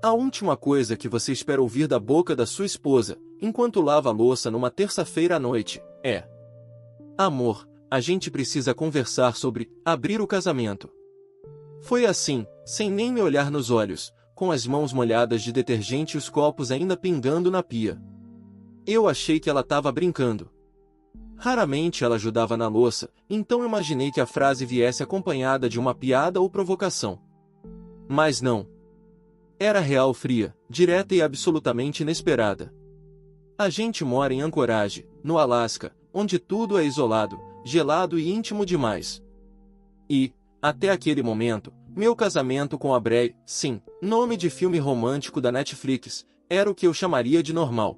A última coisa que você espera ouvir da boca da sua esposa, enquanto lava a louça numa terça-feira à noite, é: amor, a gente precisa conversar sobre abrir o casamento. Foi assim, sem nem me olhar nos olhos, com as mãos molhadas de detergente e os copos ainda pingando na pia. Eu achei que ela estava brincando. Raramente ela ajudava na louça, então imaginei que a frase viesse acompanhada de uma piada ou provocação. Mas não. Era real, fria, direta e absolutamente inesperada. A gente mora em Anchorage, no Alasca, onde tudo é isolado, gelado e íntimo demais. E, até aquele momento, meu casamento com a Bray, sim, nome de filme romântico da Netflix, era o que eu chamaria de normal.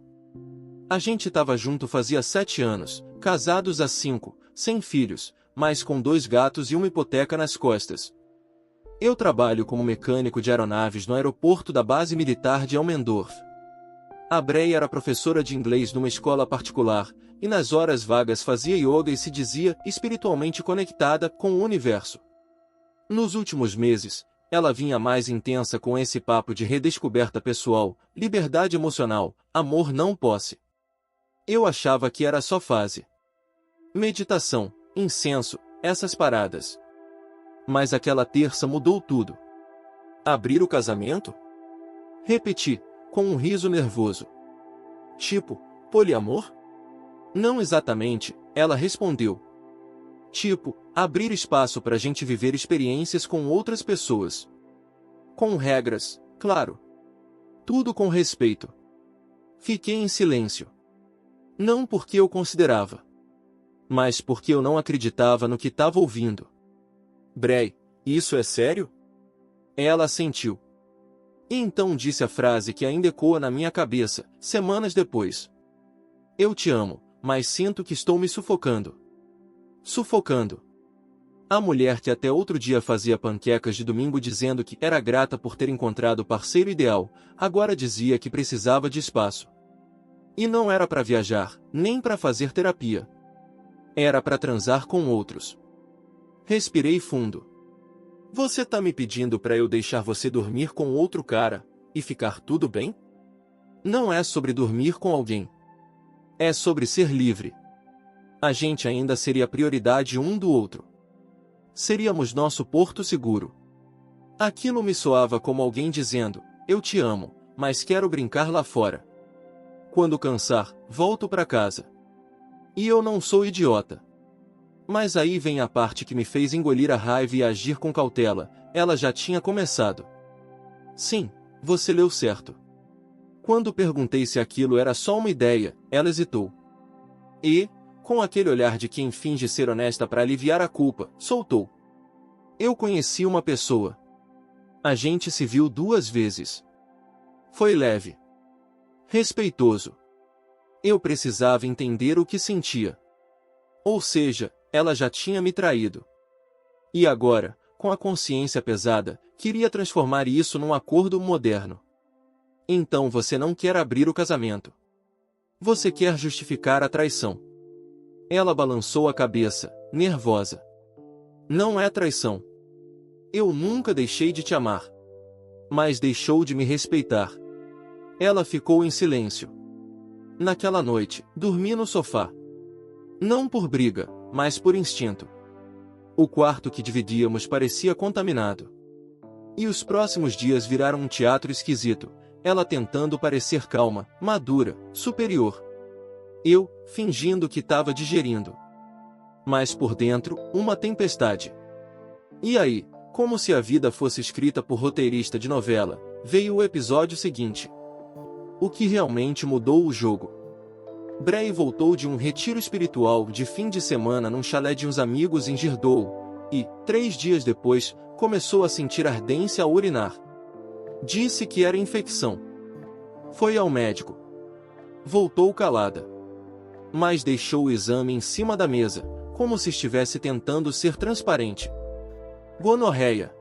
A gente estava junto fazia 7 anos, casados há 5, sem filhos, mas com 2 gatos e uma hipoteca nas costas. Eu trabalho como mecânico de aeronaves no aeroporto da base militar de Elmendorf. A Bray era professora de inglês numa escola particular, e nas horas vagas fazia yoga e se dizia espiritualmente conectada com o universo. Nos últimos meses, ela vinha mais intensa com esse papo de redescoberta pessoal, liberdade emocional, amor não posse. Eu achava que era só fase. Meditação, incenso, essas paradas. Mas aquela terça mudou tudo. Abrir o casamento? Repeti, com um riso nervoso. Tipo, poliamor? Não exatamente, ela respondeu. Tipo, abrir espaço para a gente viver experiências com outras pessoas. Com regras, claro. Tudo com respeito. Fiquei em silêncio. Não porque eu considerava, mas porque eu não acreditava no que estava ouvindo. Bray, isso é sério? Ela assentiu. E então disse a frase que ainda ecoa na minha cabeça, semanas depois. Eu te amo, mas sinto que estou me sufocando. Sufocando. A mulher que até outro dia fazia panquecas de domingo dizendo que era grata por ter encontrado o parceiro ideal, agora dizia que precisava de espaço. E não era para viajar, nem para fazer terapia. Era para transar com outros. Respirei fundo. Você tá me pedindo para eu deixar você dormir com outro cara, e ficar tudo bem? Não é sobre dormir com alguém. É sobre ser livre. A gente ainda seria prioridade um do outro. Seríamos nosso porto seguro. Aquilo me soava como alguém dizendo, eu te amo, mas quero brincar lá fora. Quando cansar, volto para casa. E eu não sou idiota. Mas aí vem a parte que me fez engolir a raiva e agir com cautela, ela já tinha começado. Sim, você leu certo. Quando perguntei se aquilo era só uma ideia, ela hesitou. E, com aquele olhar de quem finge ser honesta para aliviar a culpa, soltou. Eu conheci uma pessoa. A gente se viu 2 vezes. Foi leve. Respeitoso. Eu precisava entender o que sentia. Ou seja, ela já tinha me traído. E agora, com a consciência pesada, queria transformar isso num acordo moderno. Então você não quer abrir o casamento. Você quer justificar a traição. Ela balançou a cabeça, nervosa. Não é traição. Eu nunca deixei de te amar. Mas deixou de me respeitar. Ela ficou em silêncio. Naquela noite, dormi no sofá. Não por briga, mas por instinto. O quarto que dividíamos parecia contaminado. E os próximos dias viraram um teatro esquisito, ela tentando parecer calma, madura, superior. Eu, fingindo que estava digerindo. Mas por dentro, uma tempestade. E aí, como se a vida fosse escrita por roteirista de novela, veio o episódio seguinte. O que realmente mudou o jogo. Bray voltou de um retiro espiritual de fim de semana num chalé de uns amigos em Girdow, e, 3 dias depois, começou a sentir ardência ao urinar. Disse que era infecção. Foi ao médico. Voltou calada. Mas deixou o exame em cima da mesa, como se estivesse tentando ser transparente. Gonorreia.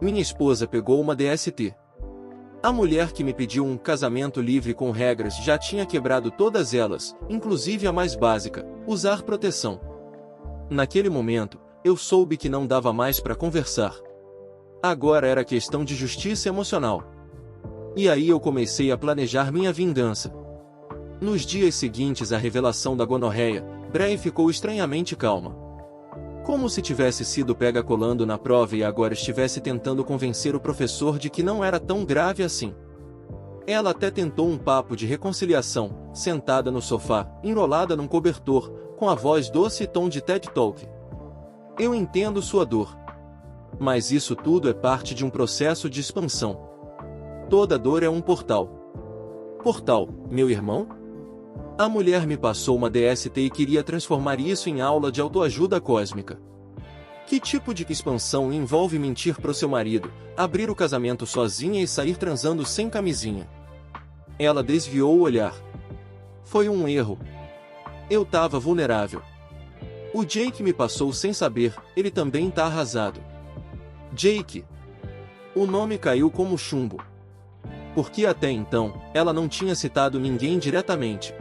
Minha esposa pegou uma DST. A mulher que me pediu um casamento livre com regras já tinha quebrado todas elas, inclusive a mais básica, usar proteção. Naquele momento, eu soube que não dava mais para conversar. Agora era questão de justiça emocional. E aí eu comecei a planejar minha vingança. Nos dias seguintes à revelação da gonorreia, Bray ficou estranhamente calma. Como se tivesse sido pega colando na prova e agora estivesse tentando convencer o professor de que não era tão grave assim. Ela até tentou um papo de reconciliação, sentada no sofá, enrolada num cobertor, com a voz doce e tom de TED Talk. Eu entendo sua dor. Mas isso tudo é parte de um processo de expansão. Toda dor é um portal. Portal, meu irmão? A mulher me passou uma DST e queria transformar isso em aula de autoajuda cósmica. Que tipo de expansão envolve mentir pro seu marido, abrir o casamento sozinha e sair transando sem camisinha? Ela desviou o olhar. Foi um erro. Eu tava vulnerável. O Jake me passou sem saber, ele também tá arrasado. Jake. O nome caiu como chumbo. Porque até então, ela não tinha citado ninguém diretamente.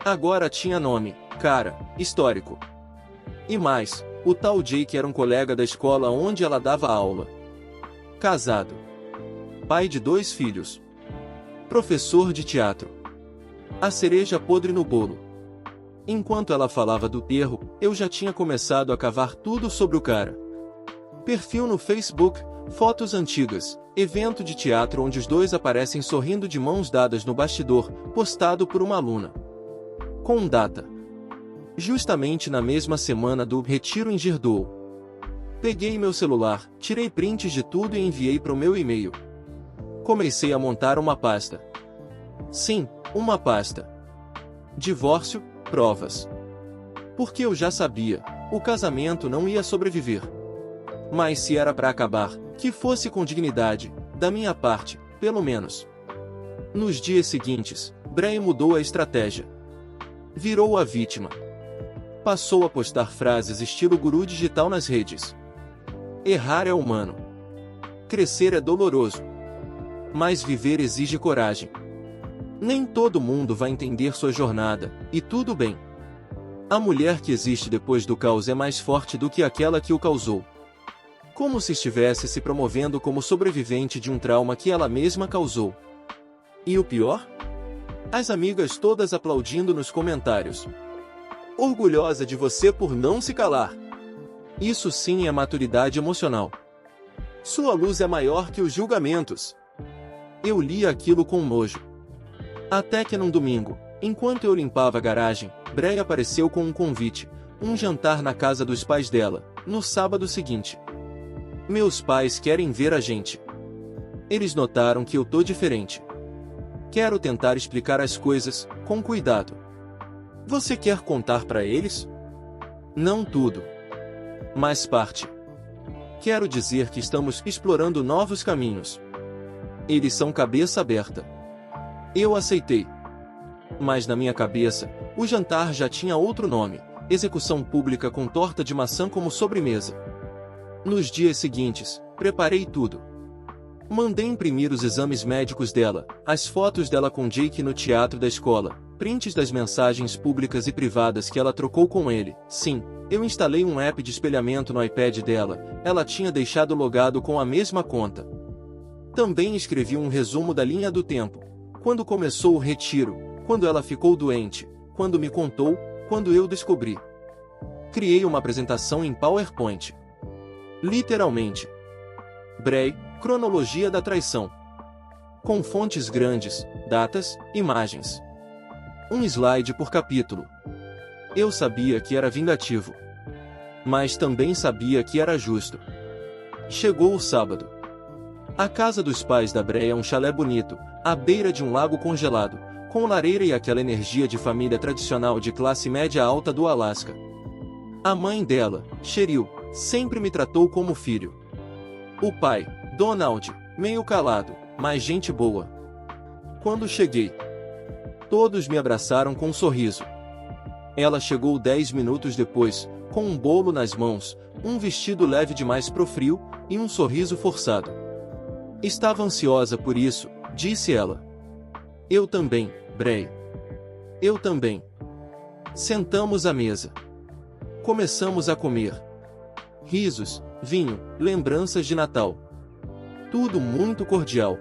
Agora tinha nome, cara, histórico. E mais, o tal Jake era um colega da escola onde ela dava aula. Casado. Pai de 2 filhos. Professor de teatro. A cereja podre no bolo. Enquanto ela falava do erro, eu já tinha começado a cavar tudo sobre o cara. Perfil no Facebook, fotos antigas, evento de teatro onde os dois aparecem sorrindo de mãos dadas no bastidor, postado por uma aluna. Com data. Justamente na mesma semana do retiro em Girdou. Peguei meu celular, tirei prints de tudo e enviei para o meu e-mail. Comecei a montar uma pasta. Sim, uma pasta. Divórcio, provas. Porque eu já sabia, o casamento não ia sobreviver. Mas se era para acabar, que fosse com dignidade, da minha parte, pelo menos. Nos dias seguintes, Bray mudou a estratégia. Virou a vítima. Passou a postar frases estilo guru digital nas redes. Errar é humano. Crescer é doloroso. Mas viver exige coragem. Nem todo mundo vai entender sua jornada, e tudo bem. A mulher que existe depois do caos é mais forte do que aquela que o causou. Como se estivesse se promovendo como sobrevivente de um trauma que ela mesma causou. E o pior? As amigas todas aplaudindo nos comentários. Orgulhosa de você por não se calar. Isso sim é maturidade emocional. Sua luz é maior que os julgamentos. Eu li aquilo com nojo. Até que num domingo, enquanto eu limpava a garagem, Bray apareceu com um convite, um jantar na casa dos pais dela, no sábado seguinte. Meus pais querem ver a gente. Eles notaram que eu tô diferente. Quero tentar explicar as coisas, com cuidado. Você quer contar para eles? Não tudo. Mas parte. Quero dizer que estamos explorando novos caminhos. Eles são cabeça aberta. Eu aceitei. Mas na minha cabeça, o jantar já tinha outro nome, execução pública com torta de maçã como sobremesa. Nos dias seguintes, preparei tudo. Mandei imprimir os exames médicos dela, as fotos dela com Jake no teatro da escola, prints das mensagens públicas e privadas que ela trocou com ele. Sim, eu instalei um app de espelhamento no iPad dela, ela tinha deixado logado com a mesma conta. Também escrevi um resumo da linha do tempo. Quando começou o retiro, quando ela ficou doente, quando me contou, quando eu descobri. Criei uma apresentação em PowerPoint. Literalmente. Bray, cronologia da traição. Com fontes grandes, datas, imagens. Um slide por capítulo. Eu sabia que era vingativo. Mas também sabia que era justo. Chegou o sábado. A casa dos pais da Bray é um chalé bonito, à beira de um lago congelado, com lareira e aquela energia de família tradicional de classe média alta do Alasca. A mãe dela, Cheryl, sempre me tratou como filho. O pai, Donald, meio calado, mas gente boa. Quando cheguei, todos me abraçaram com um sorriso. Ela chegou 10 minutos depois, com um bolo nas mãos, um vestido leve demais pro frio, e um sorriso forçado. Estava ansiosa por isso, disse ela. Eu também, Bray. Eu também. Sentamos à mesa. Começamos a comer. Risos, vinho, lembranças de Natal. Tudo muito cordial.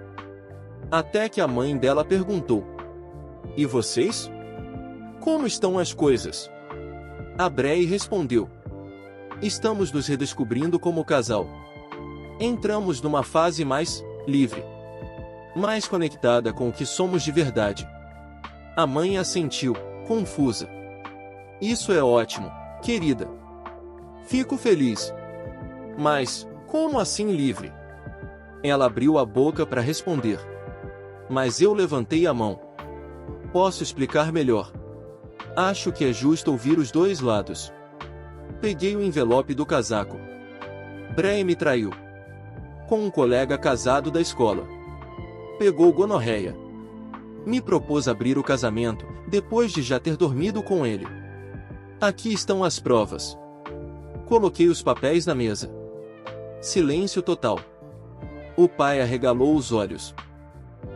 Até que a mãe dela perguntou: "E vocês? Como estão as coisas?" A Brei respondeu: "Estamos nos redescobrindo como casal. Entramos numa fase mais livre, mais conectada com o que somos de verdade." A mãe assentiu, confusa. "Isso é ótimo, querida. Fico feliz. Mas, como assim livre?" Ela abriu a boca para responder. Mas eu levantei a mão. "Posso explicar melhor. Acho que é justo ouvir os dois lados." Peguei o envelope do casaco. Brei me traiu. Com um colega casado da escola. Pegou gonorreia. Me propôs abrir o casamento, depois de já ter dormido com ele. Aqui estão as provas. Coloquei os papéis na mesa. Silêncio total. O pai arregalou os olhos.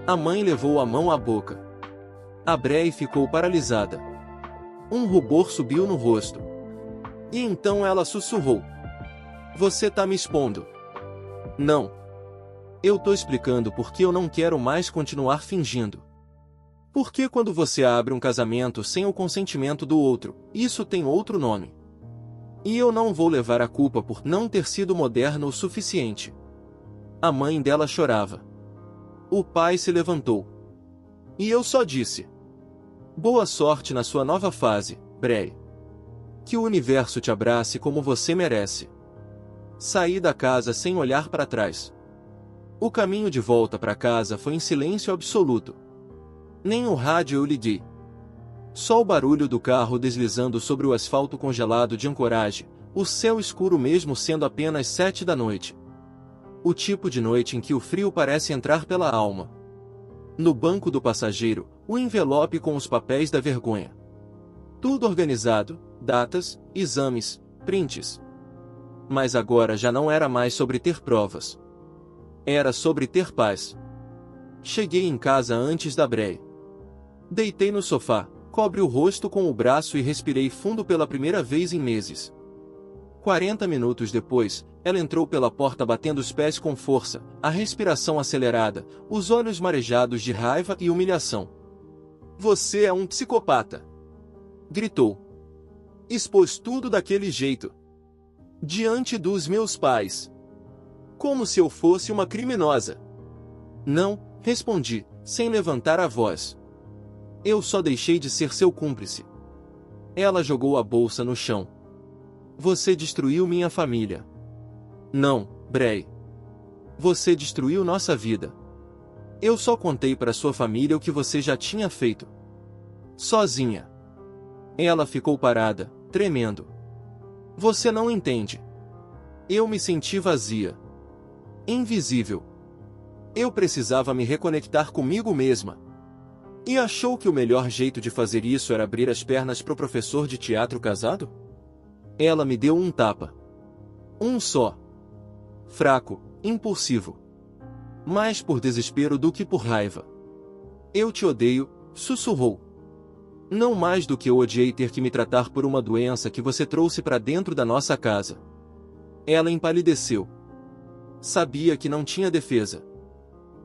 A mãe levou a mão à boca. A Brei ficou paralisada. Um rubor subiu no rosto. E então ela sussurrou: "Você tá me expondo." "Não. Eu tô explicando porque eu não quero mais continuar fingindo. Porque quando você abre um casamento sem o consentimento do outro, isso tem outro nome. E eu não vou levar a culpa por não ter sido moderno o suficiente." A mãe dela chorava. O pai se levantou. E eu só disse: "Boa sorte na sua nova fase, Brei. Que o universo te abrace como você merece." Saí da casa sem olhar para trás. O caminho de volta para casa foi em silêncio absoluto. Nem o rádio eu liguei. Só o barulho do carro deslizando sobre o asfalto congelado de Anchorage, o céu escuro mesmo sendo apenas 7 da noite. O tipo de noite em que o frio parece entrar pela alma. No banco do passageiro, o envelope com os papéis da vergonha. Tudo organizado, datas, exames, prints. Mas agora já não era mais sobre ter provas. Era sobre ter paz. Cheguei em casa antes da Brei. Deitei no sofá, cobre o rosto com o braço e respirei fundo pela primeira vez em meses. 40 minutos depois, ela entrou pela porta batendo os pés com força, a respiração acelerada, os olhos marejados de raiva e humilhação. "Você é um psicopata!" gritou. "Expôs tudo daquele jeito. Diante dos meus pais. Como se eu fosse uma criminosa." "Não", respondi, sem levantar a voz. "Eu só deixei de ser seu cúmplice." Ela jogou a bolsa no chão. "Você destruiu minha família." "Não, Brei. Você destruiu nossa vida. Eu só contei para sua família o que você já tinha feito. Sozinha." Ela ficou parada, tremendo. "Você não entende. Eu me senti vazia. Invisível. Eu precisava me reconectar comigo mesma. E achou que o melhor jeito de fazer isso era abrir as pernas pro professor de teatro casado?" Ela me deu um tapa. Um só. Fraco, impulsivo. Mais por desespero do que por raiva. "Eu te odeio", sussurrou. "Não mais do que eu odiei ter que me tratar por uma doença que você trouxe para dentro da nossa casa." Ela empalideceu. Sabia que não tinha defesa.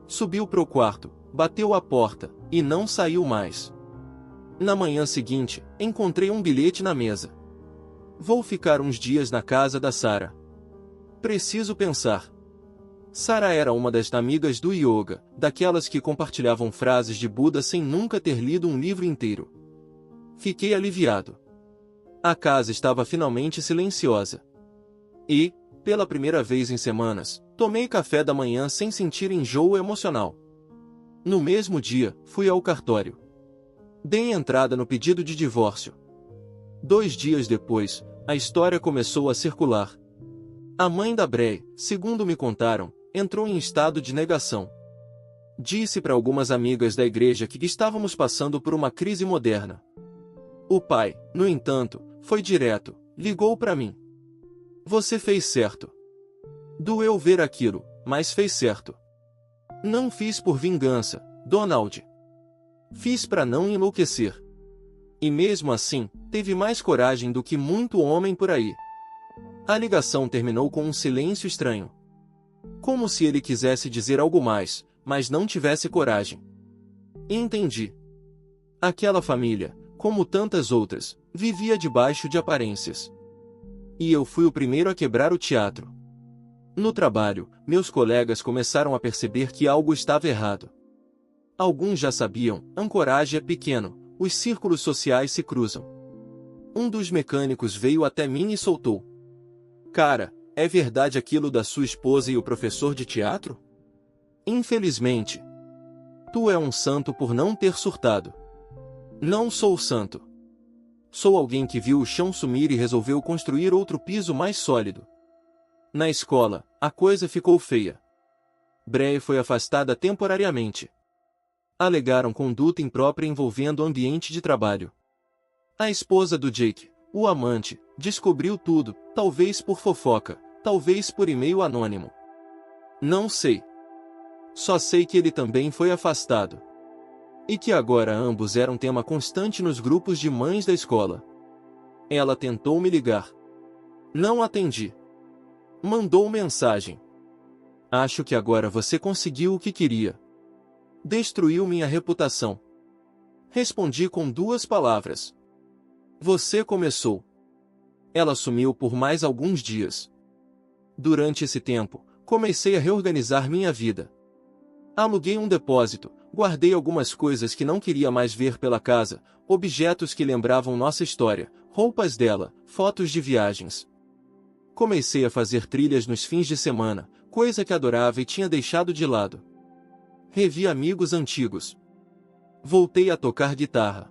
Subiu pro quarto, bateu a porta, e não saiu mais. Na manhã seguinte, encontrei um bilhete na mesa. "Vou ficar uns dias na casa da Sara. Preciso pensar." Sara era uma das amigas do yoga, daquelas que compartilhavam frases de Buda sem nunca ter lido um livro inteiro. Fiquei aliviado. A casa estava finalmente silenciosa. E, pela primeira vez em semanas, tomei café da manhã sem sentir enjoo emocional. No mesmo dia, fui ao cartório. Dei entrada no pedido de divórcio. 2 dias depois, a história começou a circular. A mãe da Brei, segundo me contaram, entrou em estado de negação. Disse para algumas amigas da igreja que estávamos passando por uma crise moderna. O pai, no entanto, foi direto, ligou para mim. "Você fez certo. Doeu ver aquilo, mas fez certo. Não fiz por vingança, Donald. Fiz para não enlouquecer." E mesmo assim, teve mais coragem do que muito homem por aí. A ligação terminou com um silêncio estranho. Como se ele quisesse dizer algo mais, mas não tivesse coragem. Entendi. Aquela família, como tantas outras, vivia debaixo de aparências. E eu fui o primeiro a quebrar o teatro. No trabalho, meus colegas começaram a perceber que algo estava errado. Alguns já sabiam, ancoragem é pequeno, os círculos sociais se cruzam. Um dos mecânicos veio até mim e soltou: "Cara, é verdade aquilo da sua esposa e o professor de teatro? Infelizmente, tu é um santo por não ter surtado." Não sou santo. Sou alguém que viu o chão sumir e resolveu construir outro piso mais sólido. Na escola, a coisa ficou feia. Bree foi afastada temporariamente. Alegaram conduta imprópria envolvendo o ambiente de trabalho. A esposa do Jake, o amante, descobriu tudo, talvez por fofoca, talvez por e-mail anônimo. Não sei. Só sei que ele também foi afastado. E que agora ambos eram tema constante nos grupos de mães da escola. Ela tentou me ligar. Não atendi. Mandou mensagem: "Acho que agora você conseguiu o que queria. Destruiu minha reputação." Respondi com 2 palavras: "Você começou." Ela sumiu por mais alguns dias. Durante esse tempo, comecei a reorganizar minha vida. Aluguei um depósito, guardei algumas coisas que não queria mais ver pela casa, objetos que lembravam nossa história, roupas dela, fotos de viagens. Comecei a fazer trilhas nos fins de semana, coisa que adorava e tinha deixado de lado. Revi amigos antigos. Voltei a tocar guitarra.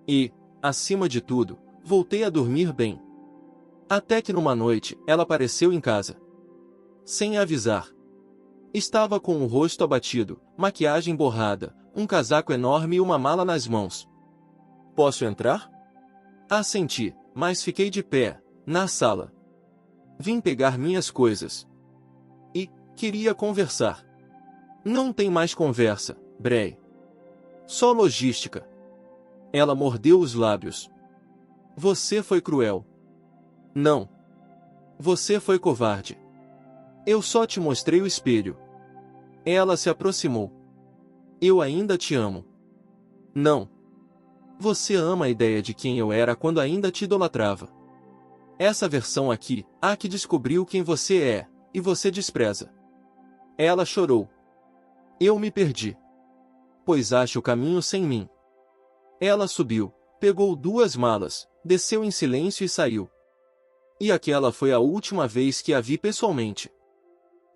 E, acima de tudo, voltei a dormir bem. Até que numa noite, ela apareceu em casa. Sem avisar. Estava com o rosto abatido, maquiagem borrada, um casaco enorme e uma mala nas mãos. "Posso entrar?" Assenti, mas fiquei de pé, na sala. "Vim pegar minhas coisas. E, queria conversar." "Não tem mais conversa, Bree. Só logística." Ela mordeu os lábios. "Você foi cruel." "Não. Você foi covarde. Eu só te mostrei o espelho." Ela se aproximou. "Eu ainda te amo." "Não. Você ama a ideia de quem eu era quando ainda te idolatrava. Essa versão aqui, a que descobriu quem você é, e você despreza." Ela chorou. "Eu me perdi. Pois acho o caminho sem mim." Ela subiu, pegou 2 malas, desceu em silêncio e saiu. E aquela foi a última vez que a vi pessoalmente.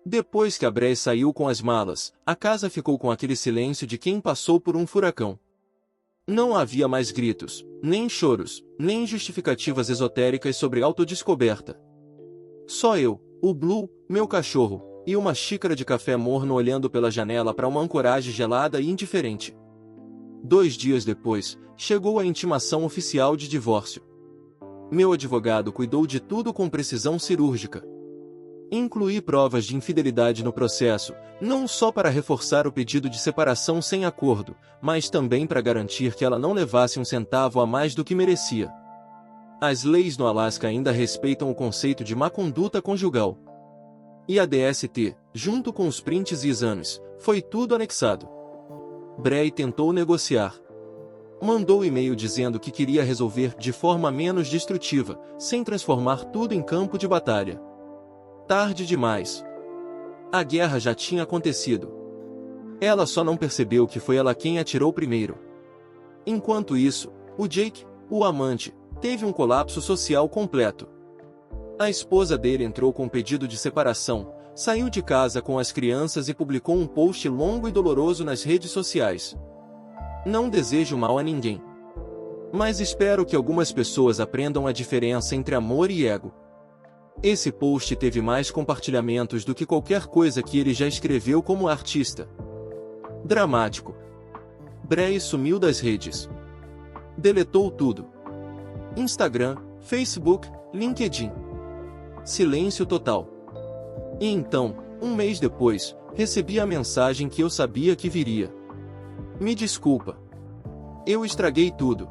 Depois que a Bree saiu com as malas, a casa ficou com aquele silêncio de quem passou por um furacão. Não havia mais gritos, nem choros, nem justificativas esotéricas sobre autodescoberta. Só eu, o Blue, meu cachorro, e uma xícara de café morno olhando pela janela para uma ancoragem gelada e indiferente. 2 dias depois, chegou a intimação oficial de divórcio. Meu advogado cuidou de tudo com precisão cirúrgica. Incluí provas de infidelidade no processo, não só para reforçar o pedido de separação sem acordo, mas também para garantir que ela não levasse um centavo a mais do que merecia. As leis no Alasca ainda respeitam o conceito de má conduta conjugal. E a DST, junto com os prints e exames, foi tudo anexado. Bree tentou negociar. Mandou e-mail dizendo que queria resolver de forma menos destrutiva, sem transformar tudo em campo de batalha. Tarde demais. A guerra já tinha acontecido. Ela só não percebeu que foi ela quem atirou primeiro. Enquanto isso, o Jake, o amante, teve um colapso social completo. A esposa dele entrou com pedido de separação, saiu de casa com as crianças e publicou um post longo e doloroso nas redes sociais. Não desejo mal a ninguém. Mas espero que algumas pessoas aprendam a diferença entre amor e ego. Esse post teve mais compartilhamentos do que qualquer coisa que ele já escreveu como artista. Dramático. Bree sumiu das redes. Deletou tudo. Instagram, Facebook, LinkedIn. Silêncio total. E então, um mês depois, recebi a mensagem que eu sabia que viria. Me desculpa. Eu estraguei tudo.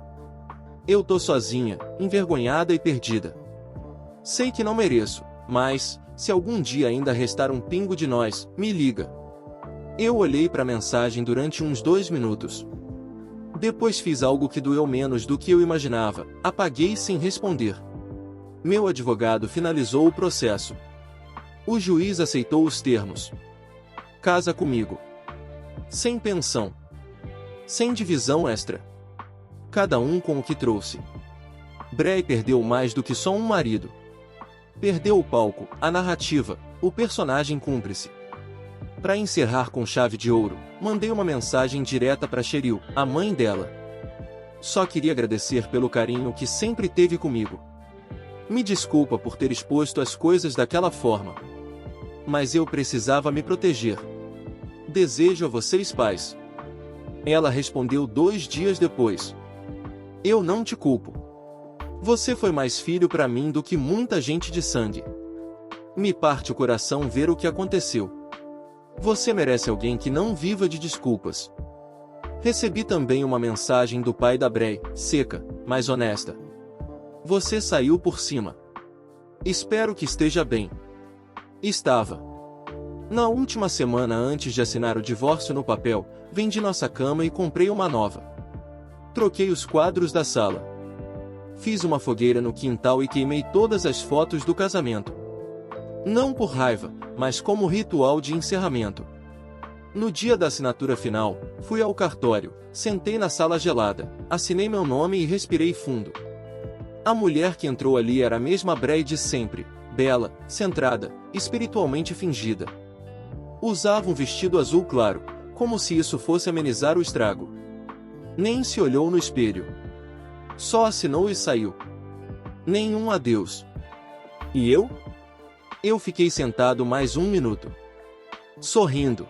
Eu tô sozinha, envergonhada e perdida. Sei que não mereço, mas, se algum dia ainda restar um pingo de nós, me liga. Eu olhei para a mensagem durante uns 2 minutos. Depois fiz algo que doeu menos do que eu imaginava, apaguei sem responder. Meu advogado finalizou o processo. O juiz aceitou os termos. Casa comigo. Sem pensão. Sem divisão extra. Cada um com o que trouxe. Bray perdeu mais do que só um marido. Perdeu o palco, a narrativa, o personagem cúmplice. Para encerrar com chave de ouro, mandei uma mensagem direta para Cheryl, a mãe dela. Só queria agradecer pelo carinho que sempre teve comigo. Me desculpa por ter exposto as coisas daquela forma. Mas eu precisava me proteger. Desejo a vocês paz. Ela respondeu 2 dias depois. Eu não te culpo. Você foi mais filho para mim do que muita gente de sangue. Me parte o coração ver o que aconteceu. Você merece alguém que não viva de desculpas. Recebi também uma mensagem do pai da Bray, seca, mas honesta. Você saiu por cima. Espero que esteja bem. Estava. Na última semana antes de assinar o divórcio no papel, vendi nossa cama e comprei uma nova. Troquei os quadros da sala. Fiz uma fogueira no quintal e queimei todas as fotos do casamento. Não por raiva, mas como ritual de encerramento. No dia da assinatura final, fui ao cartório, sentei na sala gelada, assinei meu nome e respirei fundo. A mulher que entrou ali era a mesma Bray de sempre, bela, centrada, espiritualmente fingida. Usava um vestido azul claro, como se isso fosse amenizar o estrago. Nem se olhou no espelho. Só assinou e saiu. Nenhum adeus. E eu? Eu fiquei sentado mais 1 minuto. Sorrindo.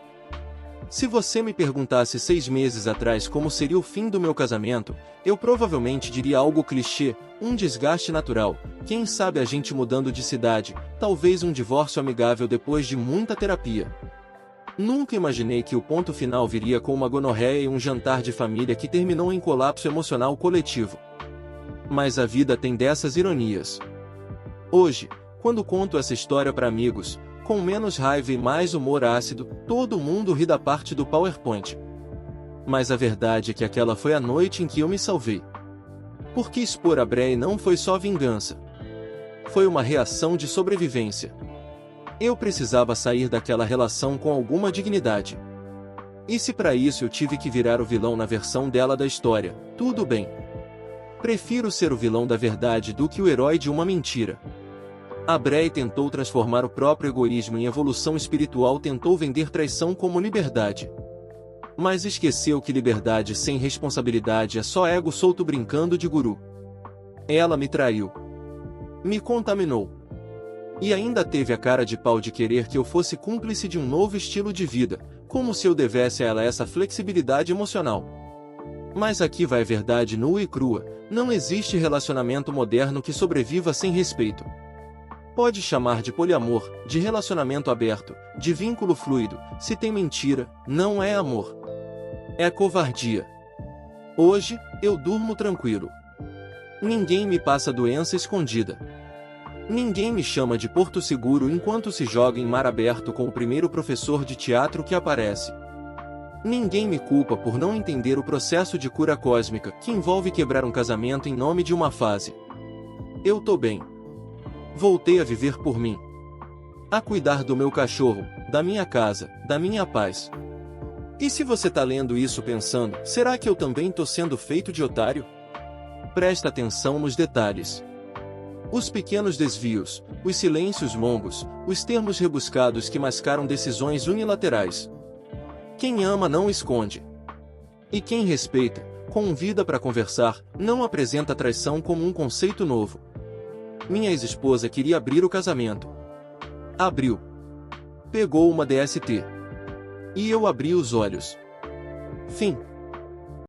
Se você me perguntasse 6 meses atrás como seria o fim do meu casamento, eu provavelmente diria algo clichê, um desgaste natural, quem sabe a gente mudando de cidade, talvez um divórcio amigável depois de muita terapia. Nunca imaginei que o ponto final viria com uma gonorreia e um jantar de família que terminou em colapso emocional coletivo. Mas a vida tem dessas ironias. Hoje, quando conto essa história para amigos, com menos raiva e mais humor ácido, todo mundo ri da parte do PowerPoint. Mas a verdade é que aquela foi a noite em que eu me salvei. Porque expor a Bray não foi só vingança. Foi uma reação de sobrevivência. Eu precisava sair daquela relação com alguma dignidade. E se para isso eu tive que virar o vilão na versão dela da história, tudo bem. Prefiro ser o vilão da verdade do que o herói de uma mentira. A Bray tentou transformar o próprio egoísmo em evolução espiritual, tentou vender traição como liberdade. Mas esqueceu que liberdade sem responsabilidade é só ego solto brincando de guru. Ela me traiu. Me contaminou. E ainda teve a cara de pau de querer que eu fosse cúmplice de um novo estilo de vida, como se eu devesse a ela essa flexibilidade emocional. Mas aqui vai a verdade nua e crua, não existe relacionamento moderno que sobreviva sem respeito. Pode chamar de poliamor, de relacionamento aberto, de vínculo fluido, se tem mentira, não é amor. É covardia. Hoje, eu durmo tranquilo. Ninguém me passa doença escondida. Ninguém me chama de Porto Seguro enquanto se joga em mar aberto com o primeiro professor de teatro que aparece. Ninguém me culpa por não entender o processo de cura cósmica que envolve quebrar um casamento em nome de uma fase. Eu tô bem. Voltei a viver por mim. A cuidar do meu cachorro, da minha casa, da minha paz. E se você tá lendo isso pensando, será que eu também tô sendo feito de otário? Presta atenção nos detalhes. Os pequenos desvios, os silêncios longos, os termos rebuscados que mascaram decisões unilaterais. Quem ama não esconde. E quem respeita, convida para conversar, não apresenta traição como um conceito novo. Minha ex-esposa queria abrir o casamento. Abriu. Pegou uma DST. E eu abri os olhos. Fim.